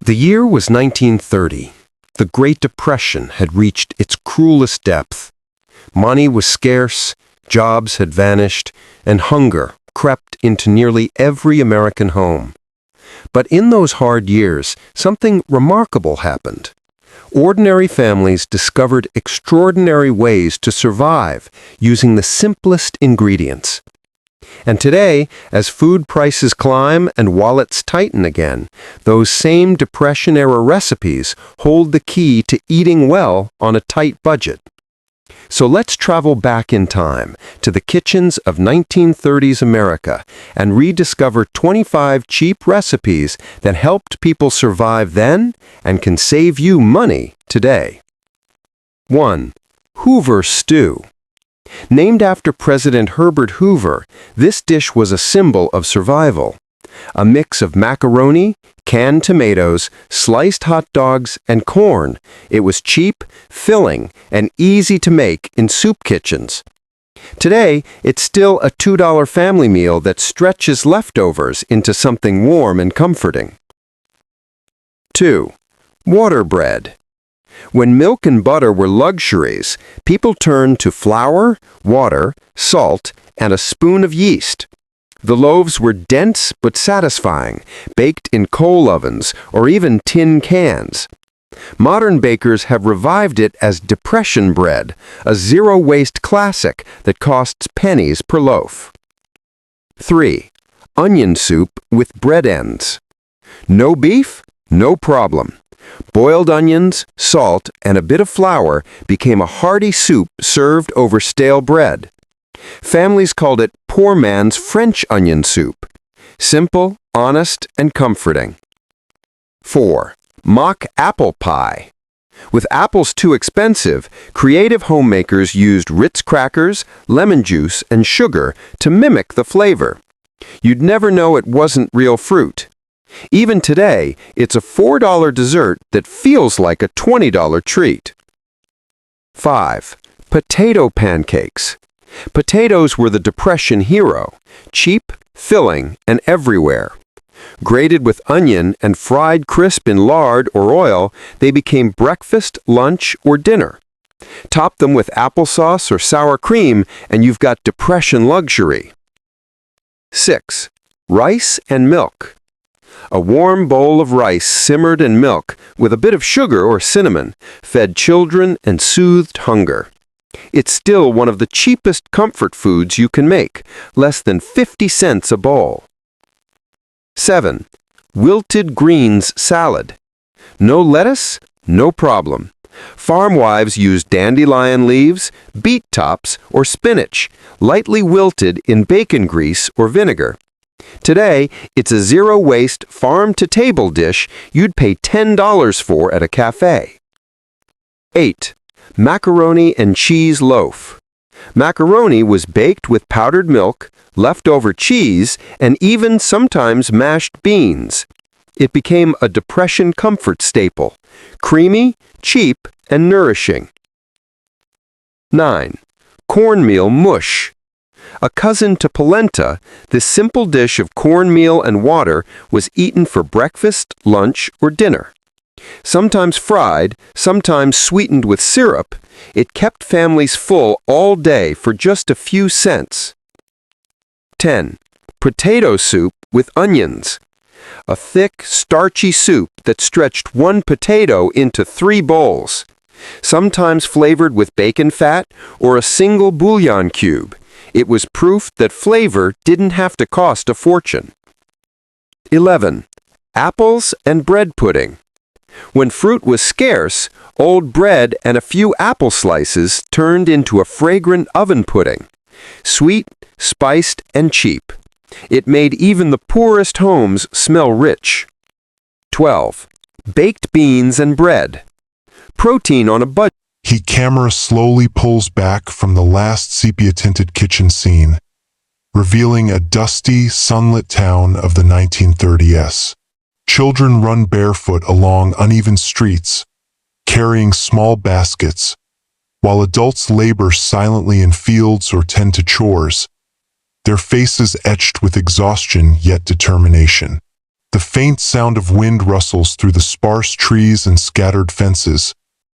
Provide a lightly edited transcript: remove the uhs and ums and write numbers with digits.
The year was 1930. The Great Depression had reached its cruelest depth. Money was scarce, jobs had vanished, and hunger crept into nearly every American home. But in those hard years, something remarkable happened. Ordinary families discovered extraordinary ways to survive using the simplest ingredients. And today, as food prices climb and wallets tighten again, those same Depression-era recipes hold the key to eating well on a tight budget. So let's travel back in time to the kitchens of 1930s America and rediscover 25 cheap recipes that helped people survive then and can save you money today. 1. Hoover stew. Named after President Herbert Hoover, this dish was a symbol of survival. A mix of macaroni, canned tomatoes, sliced hot dogs, and corn, it was cheap, filling, and easy to make in soup kitchens. Today, it's still a $2 family meal that stretches leftovers into something warm and comforting. 2. Water bread. When milk and butter were luxuries, people turned to flour, water, salt, and a spoon of yeast. The loaves were dense but satisfying, baked in coal ovens or even tin cans. Modern bakers have revived it as Depression bread, a zero-waste classic that costs pennies per loaf. 3. Onion soup with bread ends. No beef? No problem. Boiled onions, salt, and a bit of flour became a hearty soup served over stale bread. Families called it poor man's French onion soup. Simple, honest, and comforting. 4. Mock apple pie. With apples too expensive, creative homemakers used Ritz crackers, lemon juice, and sugar to mimic the flavor. You'd never know it wasn't real fruit. Even today, it's a $4 dessert that feels like a $20 treat. 5. Potato pancakes. Potatoes were the Depression hero, cheap, filling, and everywhere. Grated with onion and fried crisp in lard or oil, they became breakfast, lunch, or dinner. Top them with applesauce or sour cream, and you've got Depression luxury. 6. Rice and milk. A warm bowl of rice simmered in milk with a bit of sugar or cinnamon fed children and soothed hunger. It's still one of the cheapest comfort foods you can make, less than 50 cents a bowl. 7. Wilted greens salad. No lettuce? No problem. Farm wives used dandelion leaves, beet tops, or spinach, lightly wilted in bacon grease or vinegar. Today, it's a zero-waste, farm-to-table dish you'd pay $10 for at a cafe. 8. Macaroni and cheese loaf. Macaroni was baked with powdered milk, leftover cheese, and even sometimes mashed beans. It became a Depression comfort staple, creamy, cheap, and nourishing. 9. Cornmeal mush. A cousin to polenta, this simple dish of cornmeal and water was eaten for breakfast, lunch, or dinner. Sometimes fried, sometimes sweetened with syrup, it kept families full all day for just a few cents. 10. Potato soup with onions. A thick, starchy soup that stretched one potato into 3 bowls. Sometimes flavored with bacon fat or a single bouillon cube. It was proof that flavor didn't have to cost a fortune. 11. Apples and bread pudding. When fruit was scarce, old bread and a few apple slices turned into a fragrant oven pudding. Sweet, spiced, and cheap. It made even the poorest homes smell rich. 12. Baked beans and bread. Protein on a budget. Camera slowly pulls back from the last sepia-tinted kitchen scene, revealing a dusty, sunlit town of the 1930s. Children run barefoot along uneven streets, carrying small baskets, while adults labor silently in fields or tend to chores, their faces etched with exhaustion yet determination. The faint sound of wind rustles through the sparse trees and scattered fences,